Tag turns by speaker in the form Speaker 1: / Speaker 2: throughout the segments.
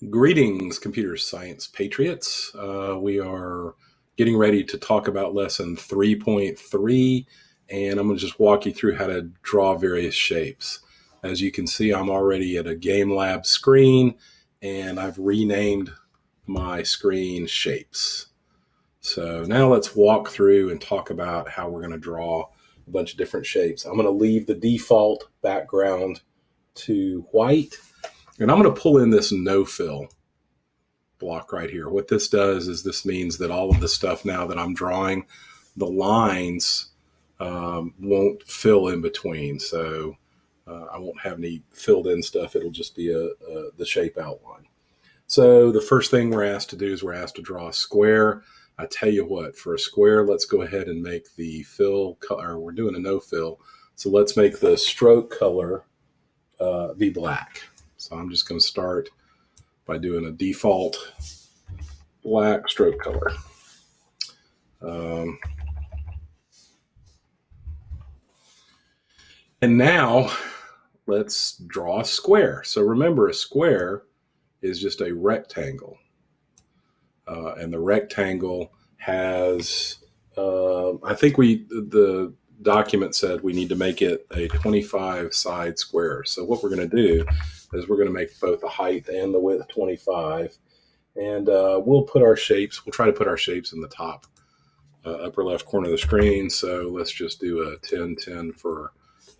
Speaker 1: Greetings, computer science patriots. We are getting ready to talk about lesson 3.3, and I'm going to just walk you through how to draw various shapes. As you can see, I'm already at a Game Lab screen, and I've renamed my screen Shapes. So now let's walk through and talk about how we're going to draw a bunch of different shapes. I'm going to leave the default background to white, and I'm going to pull in this no fill block right here. What this does is this means that all of the stuff now that I'm drawing, the lines won't fill in between. So I won't have any filled in stuff. It'll just be the shape outline. So the first thing we're asked to do is we're asked to draw a square. I tell you what, for a square, let's go ahead and make the fill color. We're doing a no fill. So let's make the stroke color be black. So I'm just going to start by doing a default black stroke color. And now let's draw a square. So remember, a square is just a rectangle. And the rectangle has, I think the document said we need to make it a 25 side square. So what we're going to do is we're going to make both the height and the width 25. And we'll try to put our shapes in the top upper left corner of the screen. So let's just do a 10, 10 for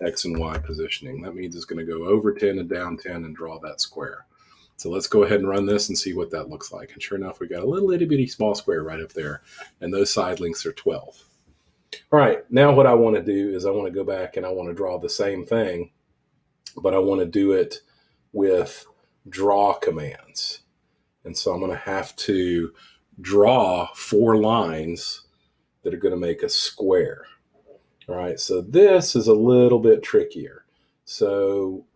Speaker 1: X and Y positioning. That means it's going to go over 10 and down 10 and draw that square. So let's go ahead and run this and see what that looks like. And sure enough, we got a little itty bitty small square right up there. And those side lengths are 12. All right, now what I want to do is I want to go back and I want to draw the same thing, but I want to do it with draw commands. And so I'm going to have to draw 4 lines that are going to make a square. All right, so this is a little bit trickier. So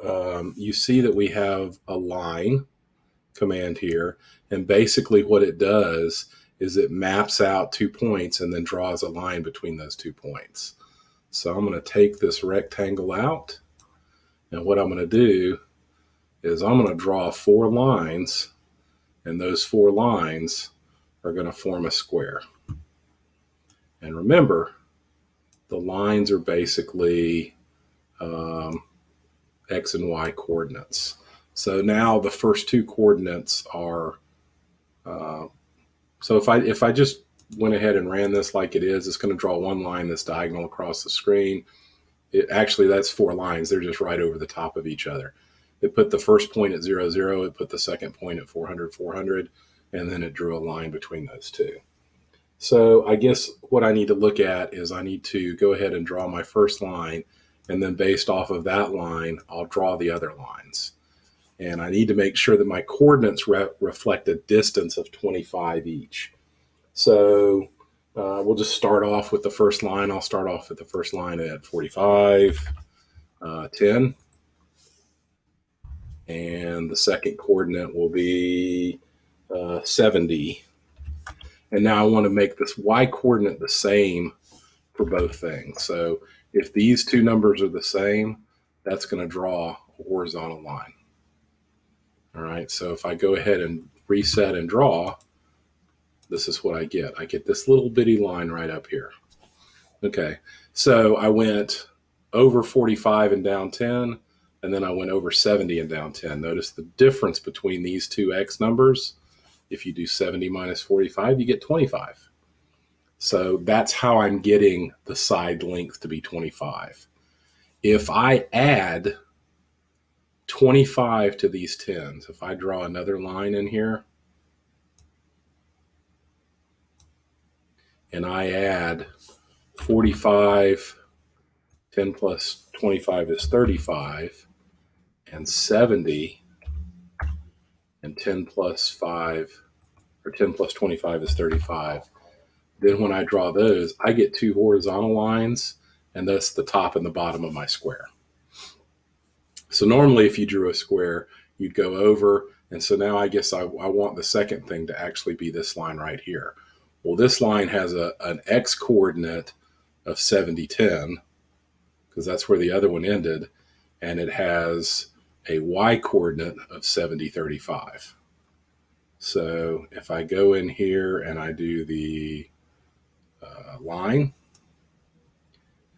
Speaker 1: you see that we have a line command here, and basically what it does is it maps out 2 points and then draws a line between those 2 points. So I'm going to take this rectangle out, and what I'm going to do is I'm going to draw 4 lines, and those 4 lines are going to form a square. And remember, the lines are basically X and Y coordinates. So now the first 2 coordinates are, so if I just went ahead and ran this like it is, it's going to draw 1 line that's diagonal across the screen. Actually, that's 4 lines. They're just right over the top of each other. It put the first point at 0, 0. It put the second point at 400, 400, and then it drew a line between those 2. So I guess what I need to look at is I need to go ahead and draw my first line, and then based off of that line, I'll draw the other lines. And I need to make sure that my coordinates reflect a distance of 25 each. So we'll just start off with the first line. I'll start off with the first line at 45, 10. And the second coordinate will be 70. And now I want to make this Y coordinate the same for both things. So if these 2 numbers are the same, that's going to draw a horizontal line. All right, so if I go ahead and reset and draw, this is what I get. I get this little bitty line right up here. Okay, so I went over 45 and down 10, and then I went over 70 and down 10. Notice the difference between these 2 X numbers. If you do 70 minus 45, you get 25. So that's how I'm getting the side length to be 25. If I add 25 to these 10s, if I draw another line in here, and I add 45, 10 plus 25 is 35, and 70, and 10 plus 5, or 10 plus 25 is 35. Then when I draw those, I get 2 horizontal lines, and that's the top and the bottom of my square. So normally if you drew a square, you'd go over, and so now I guess I want the second thing to actually be this line right here. Well, this line has an X coordinate of 70, 10, because that's where the other one ended, and it has a Y coordinate of 70, 35. So if I go in here and I do the line,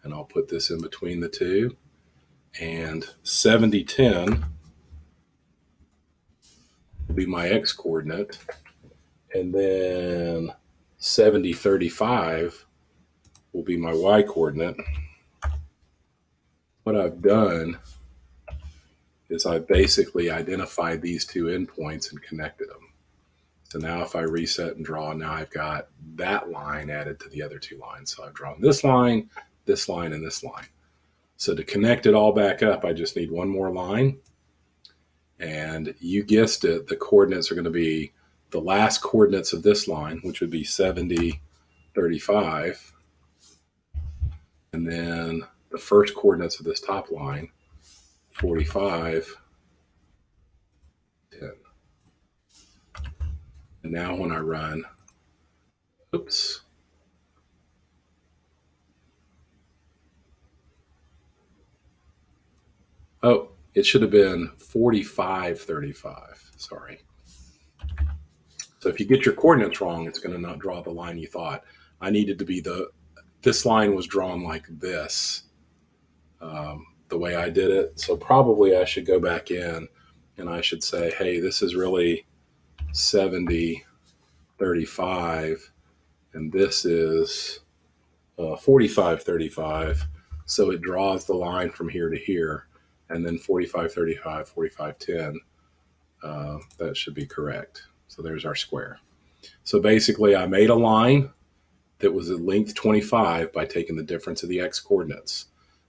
Speaker 1: and I'll put this in between the two, and 7010 will be my x coordinate, and then 7035 will be my y coordinate. What I've done is I've basically identified these two endpoints and connected them. So now if I reset and draw, now I've got that line added to the other two lines. So I've drawn this line, and this line. So to connect it all back up, I just need one more line. And you guessed it, the coordinates are going to be the last coordinates of this line, which would be 70, 35. And then the first coordinates of this top line, 45, 10. And now when I run, oops. Oh, it should have been 45, 35. Sorry. So if you get your coordinates wrong, it's going to not draw the line you thought. I needed to be this line was drawn like this, the way I did it. So probably I should go back in and I should say, hey, this is really 70, 35, and this is 45, 35. So it draws the line from here to here, and then 45, 35, 45, 10. That should be correct. So there's our square. So basically I made a line that was at length 25 by taking the difference of the x coordinates.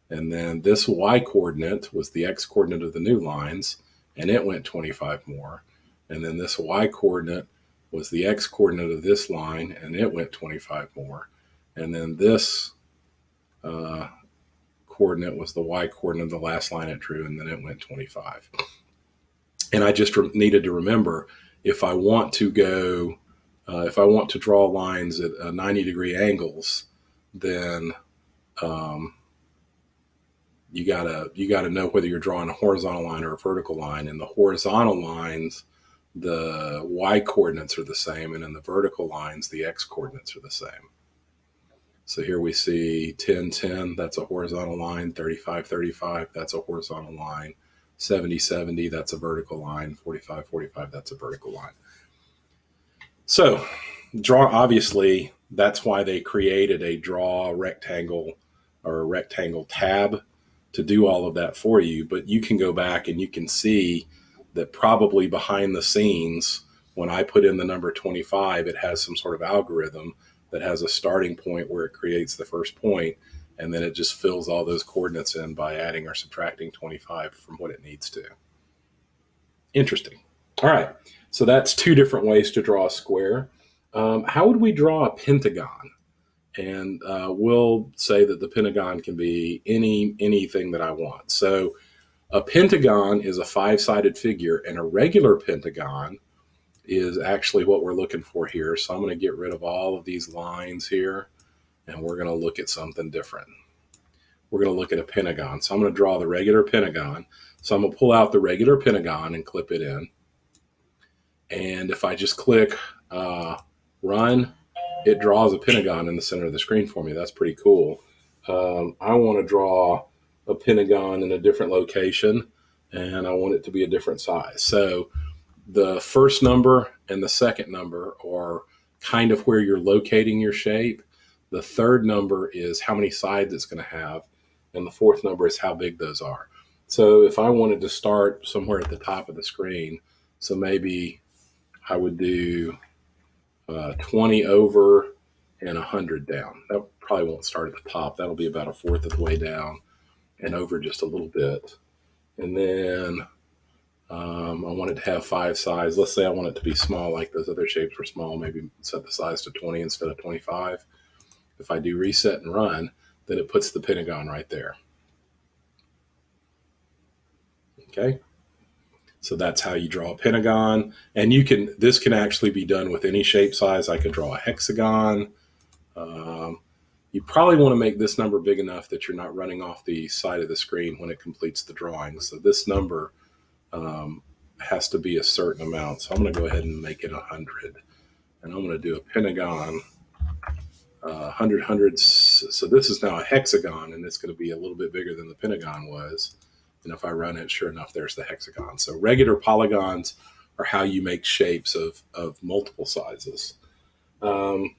Speaker 1: And then this y coordinate was the x coordinate of the new lines, and it went 25 more. And then this y coordinate was the x coordinate of this line, and it went 25 more. And then this coordinate was the y coordinate of the last line it drew, and then it went 25. And I just needed to remember, if I want to draw lines at 90-degree angles, then you gotta know whether you're drawing a horizontal line or a vertical line. And the horizontal lines, the y coordinates are the same, and in the vertical lines, the x coordinates are the same. So here we see 10, 10, that's a horizontal line. 35, 35, that's a horizontal line. 70, 70, that's a vertical line. 45, 45, that's a vertical line. So obviously, that's why they created a draw rectangle or a rectangle tab to do all of that for you. But you can go back and you can see that probably behind the scenes, when I put in the number 25, it has some sort of algorithm that has a starting point where it creates the first point, and then it just fills all those coordinates in by adding or subtracting 25 from what it needs to. Interesting. All right. So that's two different ways to draw a square. How would we draw a pentagon? And we'll say that the pentagon can be anything that I want. So a pentagon is a 5-sided figure, and a regular pentagon is actually what we're looking for here. So I'm going to get rid of all of these lines here, and we're going to look at something different. We're going to look at a pentagon. So I'm going to draw the regular pentagon. So I'm going to pull out the regular pentagon and clip it in. And if I just click run, it draws a pentagon in the center of the screen for me. That's pretty cool. I want to draw a pentagon in a different location, and I want it to be a different size. So the first number and the second number are kind of where you're locating your shape. The third number is how many sides it's going to have, and the fourth number is how big those are. So if I wanted to start somewhere at the top of the screen, so maybe I would do 20 over and 100 down. That probably won't start at the top. That'll be about a fourth of the way down and over just a little bit. And then I want it to have 5 sides. Let's say I want it to be small like those other shapes were small. Maybe set the size to 20 instead of 25. If I do reset and run, then it puts the pentagon right there. Okay. So that's how you draw a pentagon. And this can actually be done with any shape size. I could draw a hexagon. You probably want to make this number big enough that you're not running off the side of the screen when it completes the drawing. So this number has to be a certain amount. So I'm going to go ahead and make it 100. And I'm going to do a pentagon, 100 hundreds. So this is now a hexagon, and it's going to be a little bit bigger than the pentagon was. And if I run it, sure enough, there's the hexagon. So regular polygons are how you make shapes of multiple sizes. And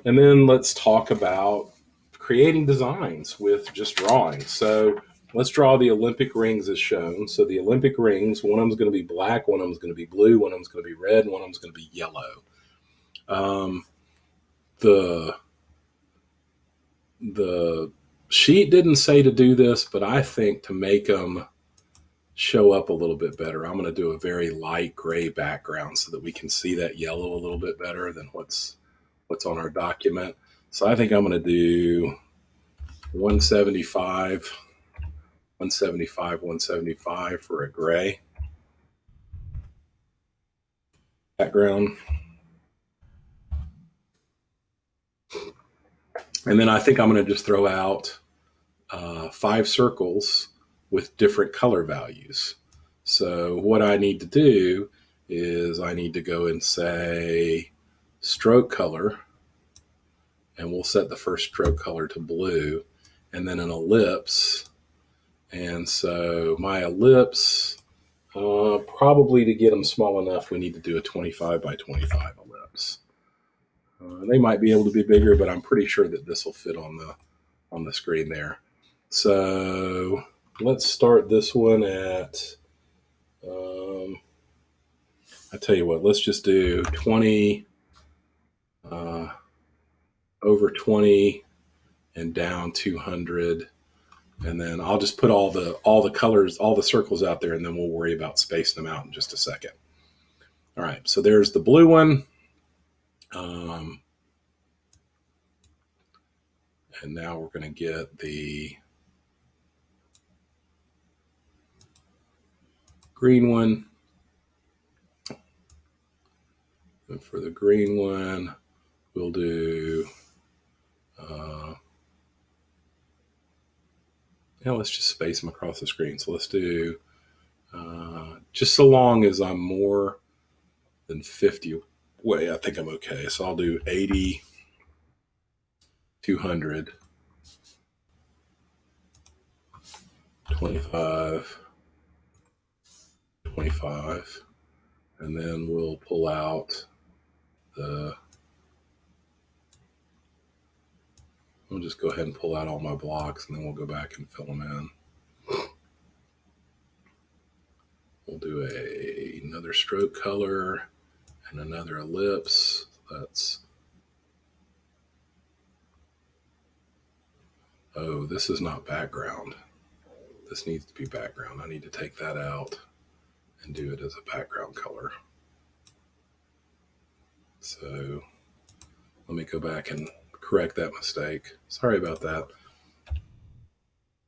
Speaker 1: then let's talk about creating designs with just drawing. So let's draw the Olympic rings as shown. So the Olympic rings, one of them is going to be black, one of them is going to be blue, one of them is going to be red, and one of them is going to be yellow. The sheet didn't say to do this, but I think to make them show up a little bit better, I'm going to do a very light gray background so that we can see that yellow a little bit better than what's on our document. So I think I'm going to do 175, 175, 175 for a gray background. And then I think I'm going to just throw out 5 circles with different color values. So what I need to do is I need to go and say stroke color, and we'll set the first stroke color to blue, and then an ellipse. And so my ellipse, probably to get them small enough, we need to do a 25 by 25 ellipse. They might be able to be bigger, but I'm pretty sure that this will fit on the screen there. So let's start this one at, I tell you what, let's just do 20 over 20 and down 200. And then I'll just put all the colors, all the circles out there, and then we'll worry about spacing them out in just a second. All right, so there's the blue one. And now we're going to get the green one. And for the green one, we'll do, let's just space them across the screen. So let's do, just so long as I'm more than 50 away, I think I'm okay. So I'll do 80, 200, 25, 25, and then we'll pull out we'll just go ahead and pull out all my blocks, and then we'll go back and fill them in. We'll do another stroke color and another ellipse. This is not background. This needs to be background. I need to take that out and do it as a background color. So let me go back and correct that mistake. Sorry about that.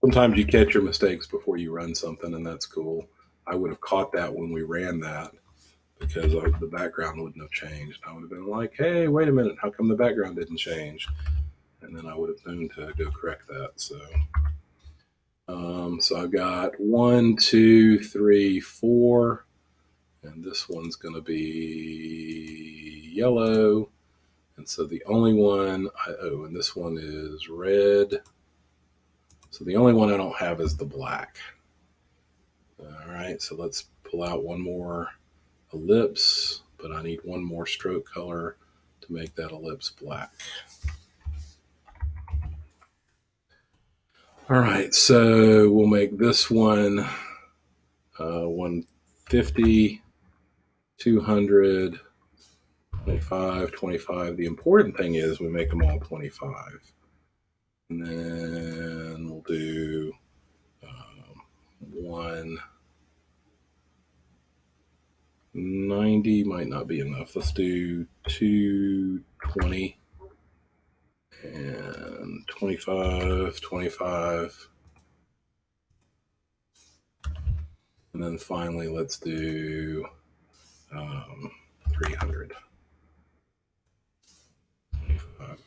Speaker 1: Sometimes you catch your mistakes before you run something, and that's cool. I would have caught that when we ran that because the background wouldn't have changed. I would have been like, hey, wait a minute, how come the background didn't change? And then I would have known to go correct that. So I've got 1, 2, 3, 4, and this one's going to be yellow. And so the only one, and this one is red. So the only one I don't have is the black. All right, so let's pull out one more ellipse, but I need one more stroke color to make that ellipse black. All right, so we'll make this one 150, 200, 25, 25. The important thing is we make them all 25. And then we'll do 190, might not be enough. Let's do 220 and 25, 25. And then finally, let's do 300.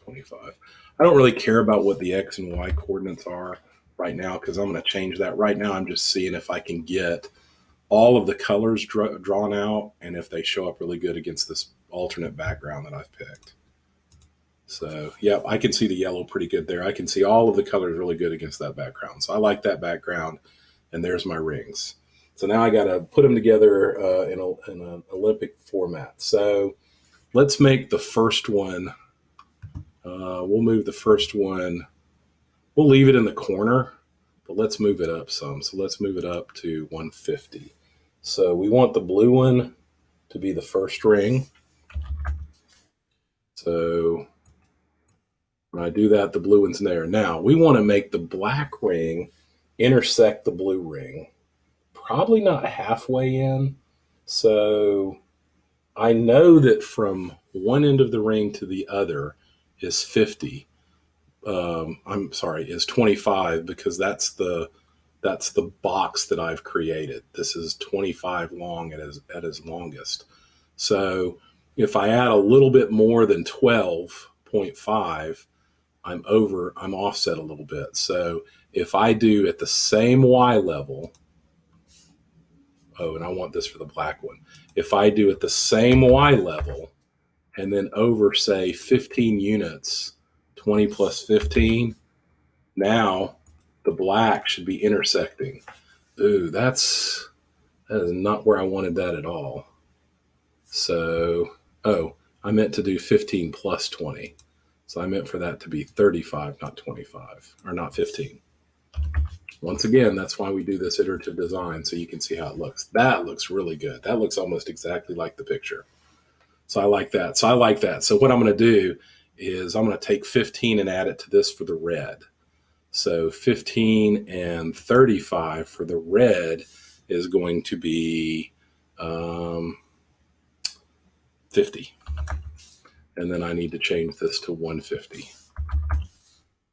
Speaker 1: 25. I don't really care about what the X and Y coordinates are right now because I'm going to change that. Right now, I'm just seeing if I can get all of the colors drawn out and if they show up really good against this alternate background that I've picked. So, yeah, I can see the yellow pretty good there. I can see all of the colors really good against that background. So I like that background, and there's my rings. So now I got to put them together in an Olympic format. So let's make the first one. We'll move the first one. We'll leave it in the corner, but let's move it up some. So let's move it up to 150. So we want the blue one to be the first ring. So when I do that, the blue one's there. Now we want to make the black ring intersect the blue ring. Probably not halfway in. So I know that from one end of the ring to the other is 50. I'm sorry, is 25 because that's the box that I've created. This is 25 long at its longest. So if I add a little bit more than 12.5, I'm offset a little bit. So if I do at the same Y level, and I want this for the black one. If I do at the same Y level and then over, say, 15 units, 20 plus 15, now the black should be intersecting. Ooh, that is not where I wanted that at all. So, I meant to do 15 plus 20. So I meant for that to be 35, not 25, or not 15. Once again, that's why we do this iterative design, so you can see how it looks. That looks really good. That looks almost exactly like the picture. So I like that. So what I'm going to do is I'm going to take 15 and add it to this for the red. So 15 and 35 for the red is going to be 50. And then I need to change this to 150.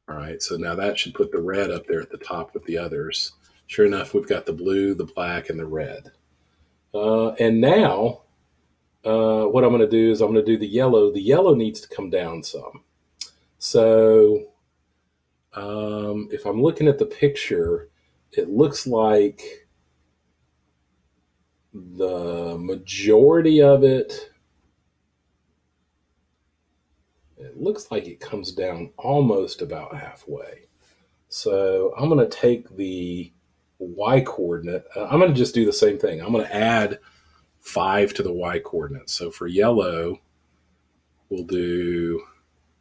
Speaker 1: All right, so now that should put the red up there at the top with the others. Sure enough, we've got the blue, the black, and the red. And now what I'm going to do is I'm going to do the yellow. The yellow needs to come down some. So if I'm looking at the picture, it looks like the majority of it looks like it comes down almost about halfway. So I'm going to take the y coordinate. I'm going to just do the same thing. I'm going to add 5 to the y coordinate. So for yellow, we'll do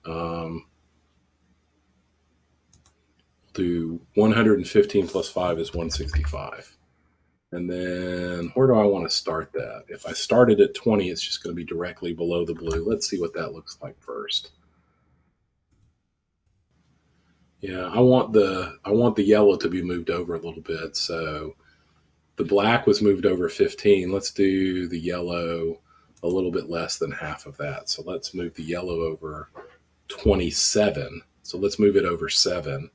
Speaker 1: 115 plus 5 is 165. And then where do I want to start that? If I started at 20, it's just going to be directly below the blue. Let's see what that looks like first. Yeah, I want the yellow to be moved over a little bit. So the black was moved over 15. Let's do the yellow a little bit less than half of that. So let's move the yellow over 27. So let's move it over 7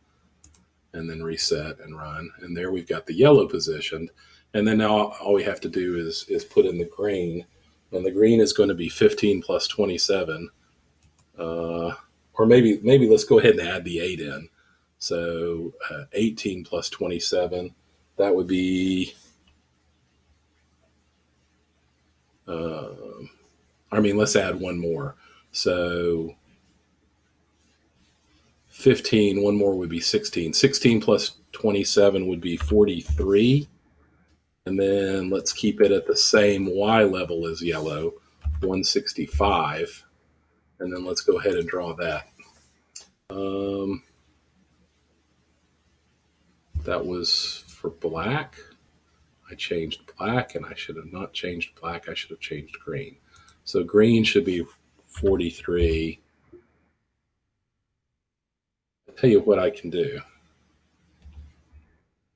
Speaker 1: and then reset and run. And there we've got the yellow positioned. And then now all we have to do is put in the green. And the green is going to be 15 plus 27. Or maybe let's go ahead and add the 8 in. So 18 plus 27, that would be, let's add one more. So 15, one more would be 16. 16 plus 27 would be 43. And then let's keep it at the same Y level as yellow, 165. And then let's go ahead and draw that. That was for black. I changed black, and I should have not changed black. I should have changed green. So green should be 43. I'll tell you what I can do.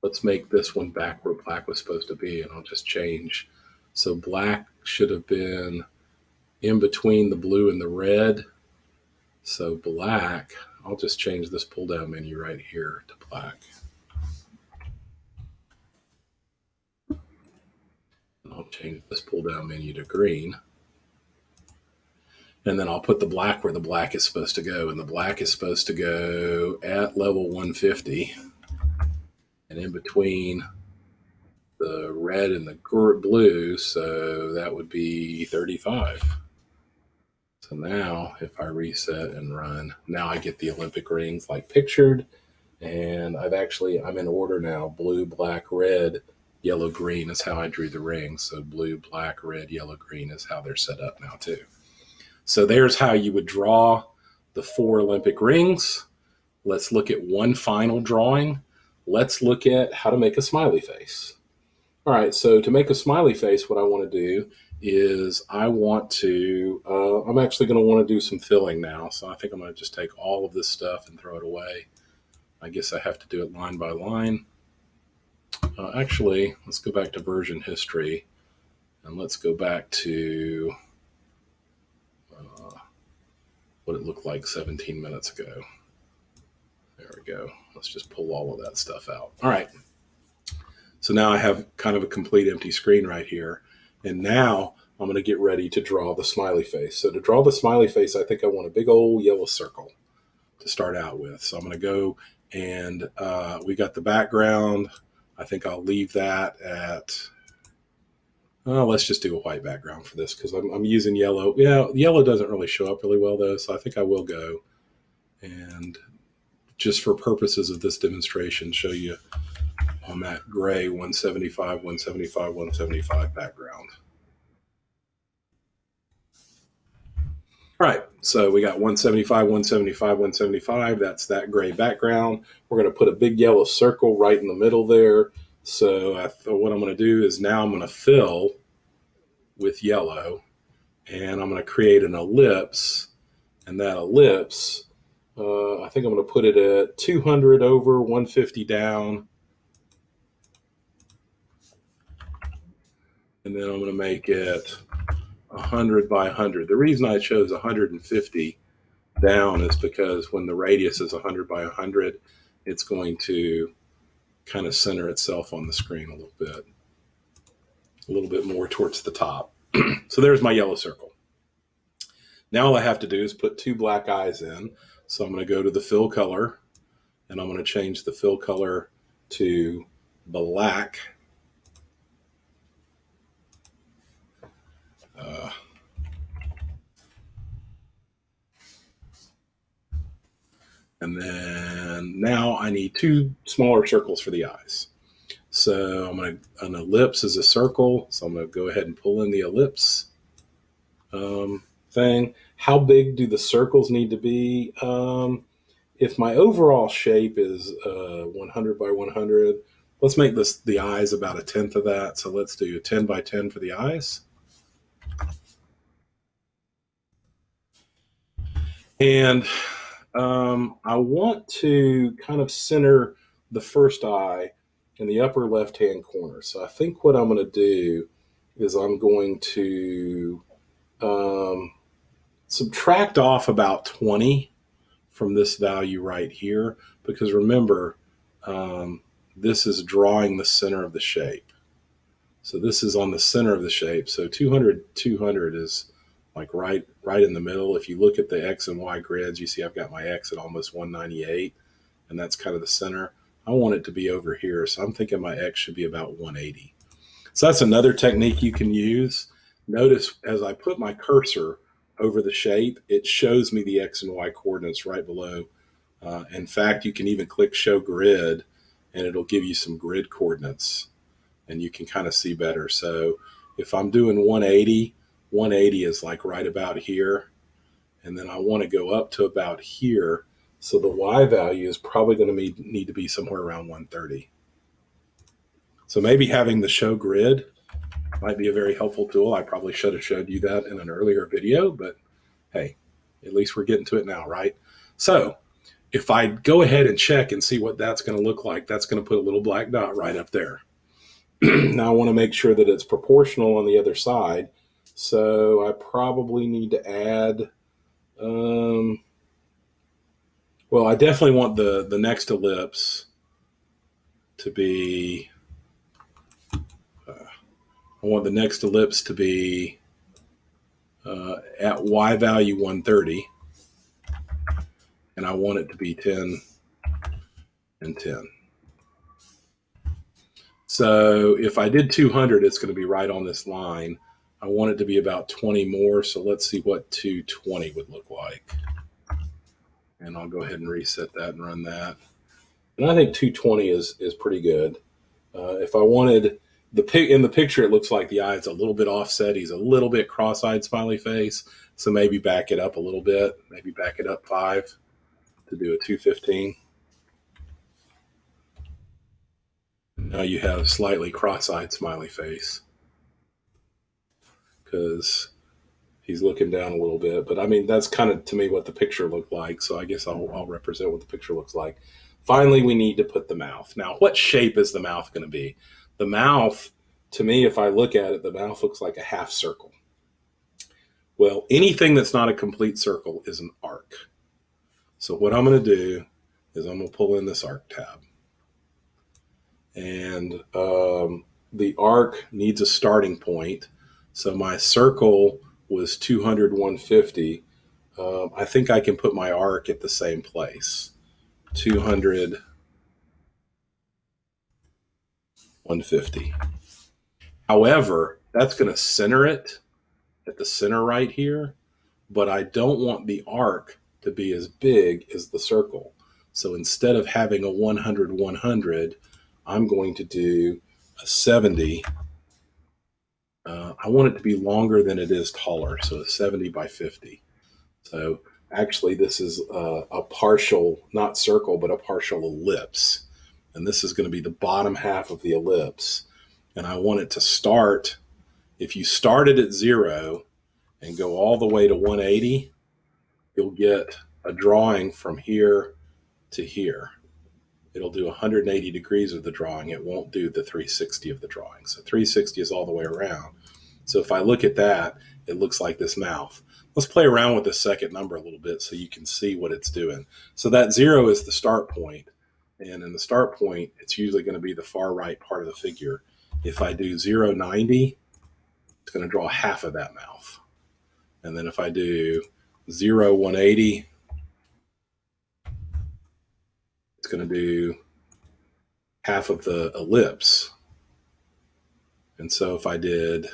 Speaker 1: Let's make this one back where black was supposed to be, and I'll just change. So black should have been in between the blue and the red. So black, I'll just change this pull down menu right here to black. And I'll change this pull down menu to green. And then I'll put the black where the black is supposed to go. And the black is supposed to go at level 150. And in between the red and the blue, so that would be 35. So now if I reset and run, now I get the Olympic rings like pictured, and I'm in order now. Blue, black, red, yellow, green is how I drew the rings. So blue, black, red, yellow, green is how they're set up now too. So there's how you would draw the 4 Olympic rings. Let's look at one final drawing. Let's look at how to make a smiley face. All right, so to make a smiley face, what I want to do is I'm actually going to want to do some filling now. So I think I'm going to just take all of this stuff and throw it away. I guess I have to do it line by line. Actually, let's go back to version history, and let's go back to what it looked like 17 minutes ago. There we go. Let's just pull all of that stuff out. All right. So now I have kind of a complete empty screen right here. And now I'm going to get ready to draw the smiley face. So to draw the smiley face, I think I want a big old yellow circle to start out with. So I'm going to go and we got the background. I think I'll leave that at, let's just do a white background for this because I'm using yellow. Yeah, yellow doesn't really show up really well though. So I think I will go and just for purposes of this demonstration, show you on that gray 175, 175, 175 background. All right, so we got 175, 175, 175. That's that gray background. We're going to put a big yellow circle right in the middle there. So what I'm going to do is now I'm going to fill with yellow, and I'm going to create an ellipse. And that ellipse, I think I'm going to put it at 200 over, 150 down. And then I'm going to make it 100 by 100. The reason I chose 150 down is because when the radius is 100 by 100, it's going to kind of center itself on the screen a little bit more towards the top. So there's my yellow circle. Now all I have to do is put 2 black eyes in. So I'm going to go to the fill color, and I'm going to change the fill color to black. And then now I need 2 smaller circles for the eyes. So an ellipse is a circle. So I'm going to go ahead and pull in the ellipse thing. How big do the circles need to be? If my overall shape is 100 by 100, let's make the eyes about 1/10 of that. So let's do 10 by 10 for the eyes. And I want to kind of center the first eye in the upper left-hand corner. So I think what I'm going to do is I'm going to subtract off about 20 from this value right here, because remember, this is drawing the center of the shape. So this is on the center of the shape. So 200 is like right in the middle. If you look at the X and Y grids, you see I've got my X at almost 198, and that's kind of the center. I want it to be over here, so I'm thinking my X should be about 180. So that's another technique you can use. Notice as I put my cursor over the shape, it shows me the X and Y coordinates right below. In fact, you can even click Show Grid, and it'll give you some grid coordinates, and you can kind of see better. So if I'm doing 180, 180 is like right about here, and then I want to go up to about here. So the Y value is probably going to need to be somewhere around 130. So maybe having the show grid might be a very helpful tool. I probably should have showed you that in an earlier video, but hey, at least we're getting to it now, right? So if I go ahead and check and see what that's going to look like, that's going to put a little black dot right up there. Now I want to make sure that it's proportional on the other side. So I probably need to add, well, I definitely want the next ellipse to be, I want the next ellipse to be at Y value 130. And I want it to be 10 and 10. So if I did 200, it's going to be right on this line. I want it to be about 20 more. So let's see what 220 would look like. And I'll go ahead and reset that and run that. And I think 220 is pretty good. If I wanted in the picture, it looks like the eye is a little bit offset. He's a little bit cross-eyed smiley face. So maybe back it up a little bit. Maybe back it up 5 to do a 215. Now you have slightly cross-eyed smiley face because he's looking down a little bit. But I mean, that's kind of to me what the picture looked like. So I guess I'll represent what the picture looks like. Finally, we need to put the mouth. Now, what shape is the mouth going to be? The mouth, to me, if I look at it, the mouth looks like a half circle. Well, anything that's not a complete circle is an arc. So what I'm going to do is I'm going to pull in this arc tab. And the arc needs a starting point. So my circle was 200, 150. I think I can put my arc at the same place. 200, 150. However, that's going to center it at the center right here, but I don't want the arc to be as big as the circle. So instead of having a 100, 100, I'm going to do a 70. I want it to be longer than it is taller, so a 70 by 50. So actually, this is a partial, not circle, but a partial ellipse. And this is going to be the bottom half of the ellipse. And I want it to start, if you started at 0 and go all the way to 180, you'll get a drawing from here to here. It'll do 180 degrees of the drawing. It won't do the 360 of the drawing. So 360 is all the way around. So if I look at that, it looks like this mouth. Let's play around with the second number a little bit so you can see what it's doing. So that 0 is the start point. And in the start point, it's usually going to be the far right part of the figure. If I do 090, it's going to draw half of that mouth. And then if I do 180, it's going to do half of the ellipse. And so if I did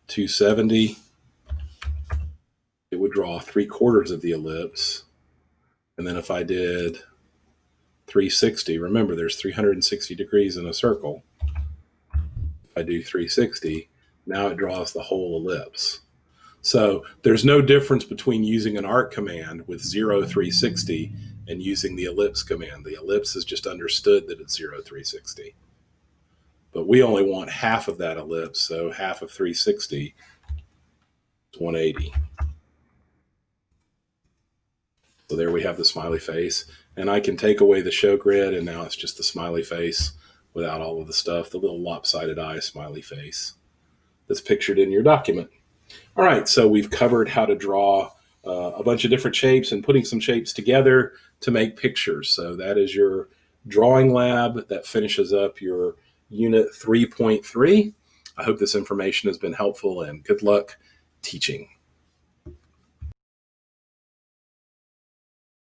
Speaker 1: 270, it would draw 3/4 of the ellipse. And then if I did 360, remember there's 360 degrees in a circle. If I do 360, now it draws the whole ellipse. So there's no difference between using an arc command with 0, 360 and using the ellipse command. The ellipse is just understood that it's 0, 360. But we only want half of that ellipse, so half of 360 is 180. So there we have the smiley face. And I can take away the show grid, and now it's just the smiley face without all of the stuff, the little lopsided eye smiley face that's pictured in your document. All right, so we've covered how to draw a bunch of different shapes and putting some shapes together to make pictures. So that is your drawing lab. That finishes up your Unit 3.3. I hope this information has been helpful, and good luck teaching.